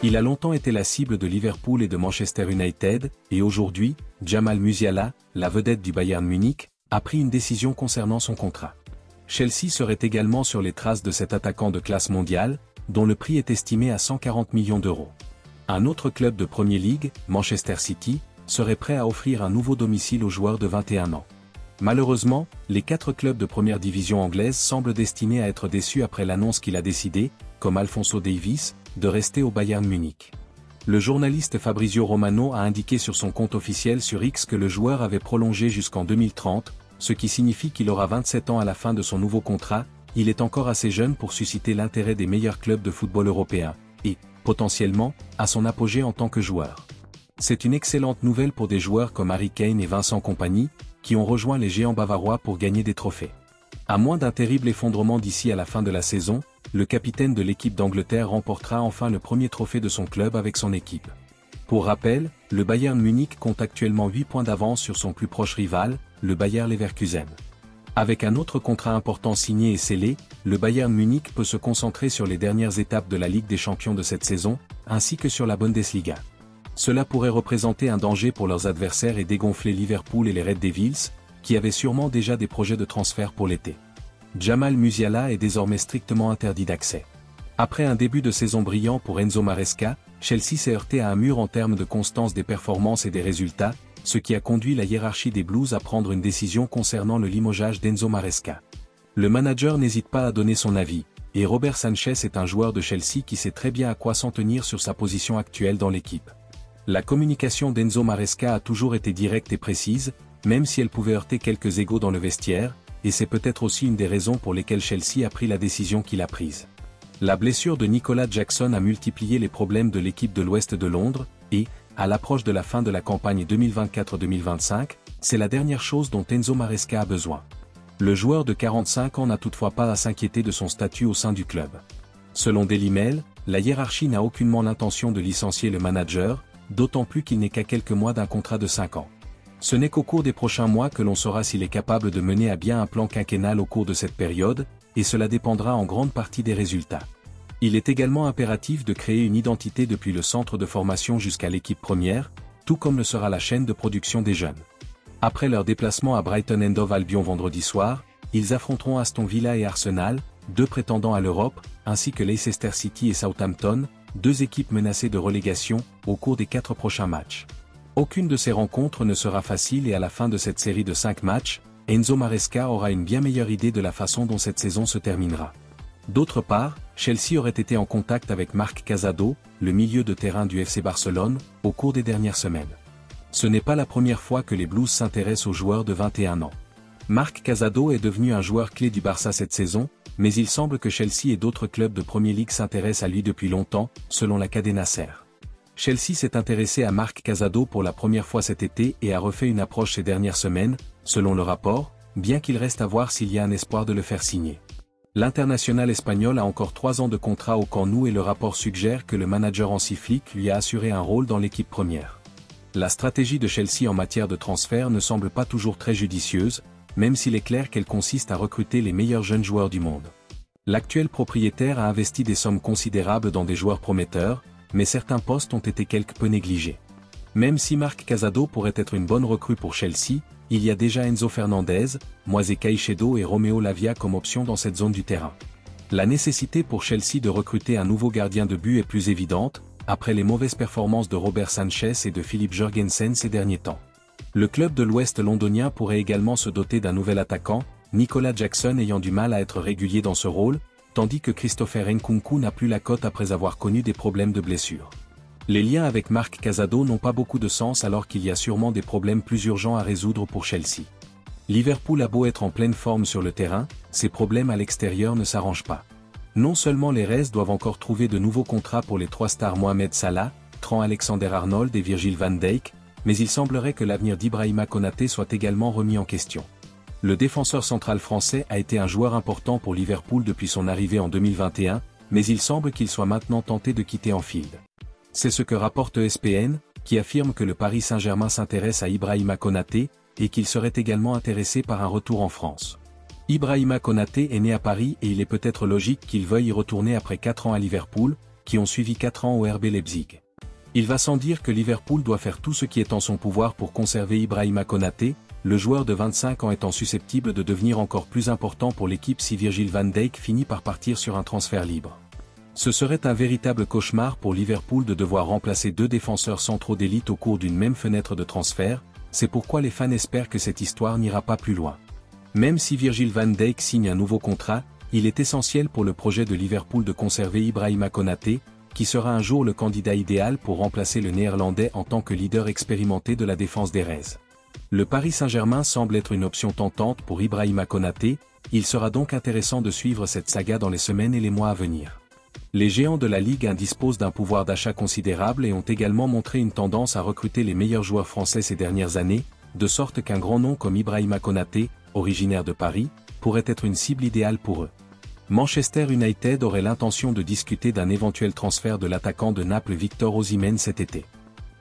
Il a longtemps été la cible de Liverpool et de Manchester United, et aujourd'hui, Jamal Musiala, la vedette du Bayern Munich, a pris une décision concernant son contrat. Chelsea serait également sur les traces de cet attaquant de classe mondiale, dont le prix est estimé à 140 millions d'euros. Un autre club de Premier League, Manchester City, serait prêt à offrir un nouveau domicile au joueur de 21 ans. Malheureusement, les 4 clubs de première division anglaise semblent destinés à être déçus après l'annonce qu'il a décidé, comme Alphonso Davies, de rester au Bayern Munich. Le journaliste Fabrizio Romano a indiqué sur son compte officiel sur X que le joueur avait prolongé jusqu'en 2030, ce qui signifie qu'il aura 27 ans à la fin de son nouveau contrat. Il est encore assez jeune pour susciter l'intérêt des meilleurs clubs de football européens, et, potentiellement, à son apogée en tant que joueur. C'est une excellente nouvelle pour des joueurs comme Harry Kane et Vincent Kompany, qui ont rejoint les géants bavarois pour gagner des trophées. À moins d'un terrible effondrement d'ici à la fin de la saison, le capitaine de l'équipe d'Angleterre remportera enfin le premier trophée de son club avec son équipe. Pour rappel, le Bayern Munich compte actuellement 8 points d'avance sur son plus proche rival, le Bayer Leverkusen. Avec un autre contrat important signé et scellé, le Bayern Munich peut se concentrer sur les dernières étapes de la Ligue des Champions de cette saison, ainsi que sur la Bundesliga. Cela pourrait représenter un danger pour leurs adversaires et dégonfler Liverpool et les Red Devils, qui avaient sûrement déjà des projets de transfert pour l'été. Jamal Musiala est désormais strictement interdit d'accès. Après un début de saison brillant pour Enzo Maresca, Chelsea s'est heurté à un mur en termes de constance des performances et des résultats, ce qui a conduit la hiérarchie des Blues à prendre une décision concernant le limogeage d'Enzo Maresca. Le manager n'hésite pas à donner son avis, et Robert Sanchez est un joueur de Chelsea qui sait très bien à quoi s'en tenir sur sa position actuelle dans l'équipe. La communication d'Enzo Maresca a toujours été directe et précise, même si elle pouvait heurter quelques égos dans le vestiaire, et c'est peut-être aussi une des raisons pour lesquelles Chelsea a pris la décision qu'il a prise. La blessure de Nicolas Jackson a multiplié les problèmes de l'équipe de l'Ouest de Londres, et, à l'approche de la fin de la campagne 2024-2025, c'est la dernière chose dont Enzo Maresca a besoin. Le joueur de 45 ans n'a toutefois pas à s'inquiéter de son statut au sein du club. Selon Daily Mail, la hiérarchie n'a aucunement l'intention de licencier le manager, d'autant plus qu'il n'est qu'à quelques mois d'un contrat de 5 ans. Ce n'est qu'au cours des prochains mois que l'on saura s'il est capable de mener à bien un plan quinquennal au cours de cette période, et cela dépendra en grande partie des résultats. Il est également impératif de créer une identité depuis le centre de formation jusqu'à l'équipe première, tout comme le sera la chaîne de production des jeunes. Après leur déplacement à Brighton and Hove Albion vendredi soir, ils affronteront Aston Villa et Arsenal, 2 prétendants à l'Europe, ainsi que Leicester City et Southampton, 2 équipes menacées de relégation, au cours des 4 prochains matchs. Aucune de ces rencontres ne sera facile et à la fin de cette série de 5 matchs, Enzo Maresca aura une bien meilleure idée de la façon dont cette saison se terminera. D'autre part, Chelsea aurait été en contact avec Marc Casado, le milieu de terrain du FC Barcelone, au cours des dernières semaines. Ce n'est pas la première fois que les Blues s'intéressent aux joueurs de 21 ans. Marc Casado est devenu un joueur clé du Barça cette saison, mais il semble que Chelsea et d'autres clubs de Premier League s'intéressent à lui depuis longtemps, selon la Cadena Ser. Chelsea s'est intéressé à Marc Casado pour la première fois cet été et a refait une approche ces dernières semaines, selon le rapport, bien qu'il reste à voir s'il y a un espoir de le faire signer. L'international espagnol a encore 3 ans de contrat au Camp Nou et le rapport suggère que le manager Hansi Flick lui a assuré un rôle dans l'équipe première. La stratégie de Chelsea en matière de transfert ne semble pas toujours très judicieuse, même s'il est clair qu'elle consiste à recruter les meilleurs jeunes joueurs du monde. L'actuel propriétaire a investi des sommes considérables dans des joueurs prometteurs, mais certains postes ont été quelque peu négligés. Même si Marc Casado pourrait être une bonne recrue pour Chelsea, il y a déjà Enzo Fernandez, Moisés Caicedo et Romeo Lavia comme option dans cette zone du terrain. La nécessité pour Chelsea de recruter un nouveau gardien de but est plus évidente, après les mauvaises performances de Robert Sanchez et de Philippe Jorgensen ces derniers temps. Le club de l'Ouest londonien pourrait également se doter d'un nouvel attaquant, Nicolas Jackson ayant du mal à être régulier dans ce rôle, tandis que Christopher Nkunku n'a plus la cote après avoir connu des problèmes de blessure. Les liens avec Marc Casado n'ont pas beaucoup de sens alors qu'il y a sûrement des problèmes plus urgents à résoudre pour Chelsea. Liverpool a beau être en pleine forme sur le terrain, ses problèmes à l'extérieur ne s'arrangent pas. Non seulement les Reds doivent encore trouver de nouveaux contrats pour les 3 stars Mohamed Salah, Trent Alexander-Arnold et Virgil van Dijk, mais il semblerait que l'avenir d'Ibrahima Konaté soit également remis en question. Le défenseur central français a été un joueur important pour Liverpool depuis son arrivée en 2021, mais il semble qu'il soit maintenant tenté de quitter Anfield. C'est ce que rapporte ESPN, qui affirme que le Paris Saint-Germain s'intéresse à Ibrahima Konaté, et qu'il serait également intéressé par un retour en France. Ibrahima Konaté est né à Paris et il est peut-être logique qu'il veuille y retourner après 4 ans à Liverpool, qui ont suivi 4 ans au RB Leipzig. Il va sans dire que Liverpool doit faire tout ce qui est en son pouvoir pour conserver Ibrahima Konaté, le joueur de 25 ans étant susceptible de devenir encore plus important pour l'équipe si Virgil van Dijk finit par partir sur un transfert libre. Ce serait un véritable cauchemar pour Liverpool de devoir remplacer 2 défenseurs centraux d'élite au cours d'une même fenêtre de transfert, c'est pourquoi les fans espèrent que cette histoire n'ira pas plus loin. Même si Virgil van Dijk signe un nouveau contrat, il est essentiel pour le projet de Liverpool de conserver Ibrahima Konaté, qui sera un jour le candidat idéal pour remplacer le Néerlandais en tant que leader expérimenté de la défense des Reds. Le Paris Saint-Germain semble être une option tentante pour Ibrahima Konaté, il sera donc intéressant de suivre cette saga dans les semaines et les mois à venir. Les géants de la Ligue 1 disposent d'un pouvoir d'achat considérable et ont également montré une tendance à recruter les meilleurs joueurs français ces dernières années, de sorte qu'un grand nom comme Ibrahima Konaté, originaire de Paris, pourrait être une cible idéale pour eux. Manchester United aurait l'intention de discuter d'un éventuel transfert de l'attaquant de Naples Victor Osimhen cet été.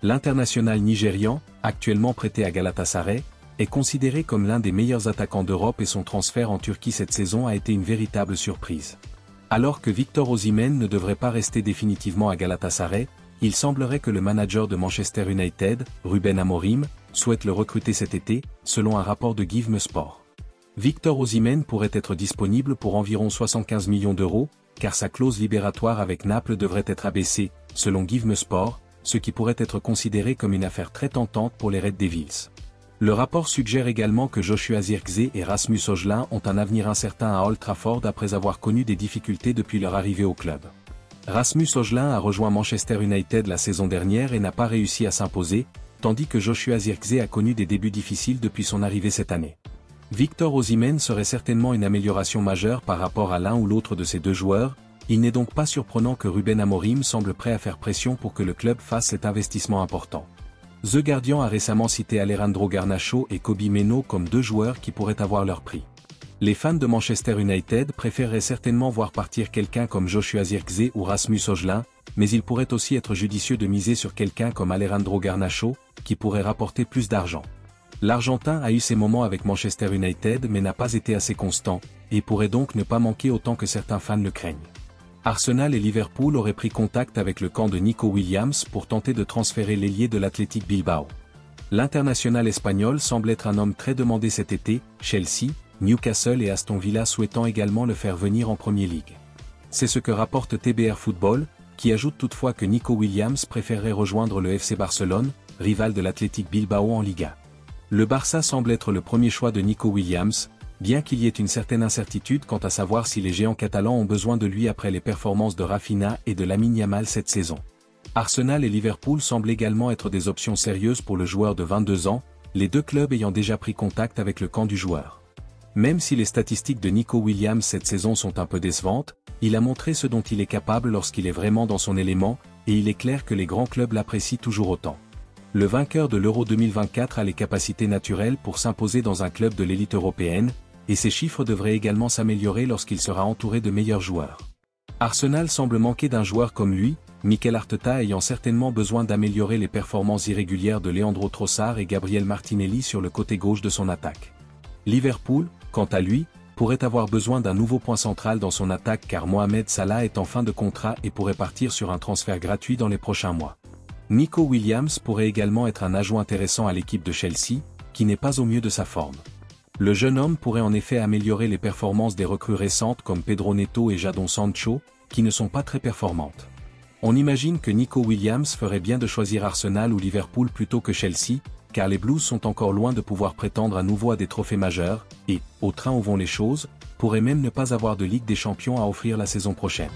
L'international nigérian, actuellement prêté à Galatasaray, est considéré comme l'un des meilleurs attaquants d'Europe et son transfert en Turquie cette saison a été une véritable surprise. Alors que Victor Osimhen ne devrait pas rester définitivement à Galatasaray, il semblerait que le manager de Manchester United, Ruben Amorim, souhaite le recruter cet été, selon un rapport de Give Me Sport. Victor Osimhen pourrait être disponible pour environ 75 millions d'euros, car sa clause libératoire avec Naples devrait être abaissée, selon Give Me Sport, ce qui pourrait être considéré comme une affaire très tentante pour les Red Devils. Le rapport suggère également que Joshua Zirkzee et Rasmus Højlund ont un avenir incertain à Old Trafford après avoir connu des difficultés depuis leur arrivée au club. Rasmus Højlund a rejoint Manchester United la saison dernière et n'a pas réussi à s'imposer, tandis que Joshua Zirkzee a connu des débuts difficiles depuis son arrivée cette année. Victor Osimhen serait certainement une amélioration majeure par rapport à l'un ou l'autre de ces deux joueurs, il n'est donc pas surprenant que Ruben Amorim semble prêt à faire pression pour que le club fasse cet investissement important. The Guardian a récemment cité Alejandro Garnacho et Kobbie Mainoo comme 2 joueurs qui pourraient avoir leur prix. Les fans de Manchester United préféreraient certainement voir partir quelqu'un comme Joshua Zirkzee ou Rasmus Højlund, mais il pourrait aussi être judicieux de miser sur quelqu'un comme Alejandro Garnacho, qui pourrait rapporter plus d'argent. L'Argentin a eu ses moments avec Manchester United mais n'a pas été assez constant, et pourrait donc ne pas manquer autant que certains fans le craignent. Arsenal et Liverpool auraient pris contact avec le camp de Nico Williams pour tenter de transférer l'ailier de l'Athletic Bilbao. L'international espagnol semble être un homme très demandé cet été, Chelsea, Newcastle et Aston Villa souhaitant également le faire venir en Premier League. C'est ce que rapporte TBR Football, qui ajoute toutefois que Nico Williams préférerait rejoindre le FC Barcelone, rival de l'Athletic Bilbao en Liga. Le Barça semble être le premier choix de Nico Williams, bien qu'il y ait une certaine incertitude quant à savoir si les géants catalans ont besoin de lui après les performances de Rafinha et de Lamine Yamal cette saison. Arsenal et Liverpool semblent également être des options sérieuses pour le joueur de 22 ans, les 2 clubs ayant déjà pris contact avec le camp du joueur. Même si les statistiques de Nico Williams cette saison sont un peu décevantes, il a montré ce dont il est capable lorsqu'il est vraiment dans son élément, et il est clair que les grands clubs l'apprécient toujours autant. Le vainqueur de l'Euro 2024 a les capacités naturelles pour s'imposer dans un club de l'élite européenne, et ses chiffres devraient également s'améliorer lorsqu'il sera entouré de meilleurs joueurs. Arsenal semble manquer d'un joueur comme lui, Mikel Arteta ayant certainement besoin d'améliorer les performances irrégulières de Leandro Trossard et Gabriel Martinelli sur le côté gauche de son attaque. Liverpool, quant à lui, pourrait avoir besoin d'un nouveau point central dans son attaque car Mohamed Salah est en fin de contrat et pourrait partir sur un transfert gratuit dans les prochains mois. Nico Williams pourrait également être un ajout intéressant à l'équipe de Chelsea, qui n'est pas au mieux de sa forme. Le jeune homme pourrait en effet améliorer les performances des recrues récentes comme Pedro Neto et Jadon Sancho, qui ne sont pas très performantes. On imagine que Nico Williams ferait bien de choisir Arsenal ou Liverpool plutôt que Chelsea, car les Blues sont encore loin de pouvoir prétendre à nouveau à des trophées majeurs, et, au train où vont les choses, pourraient même ne pas avoir de Ligue des Champions à offrir la saison prochaine.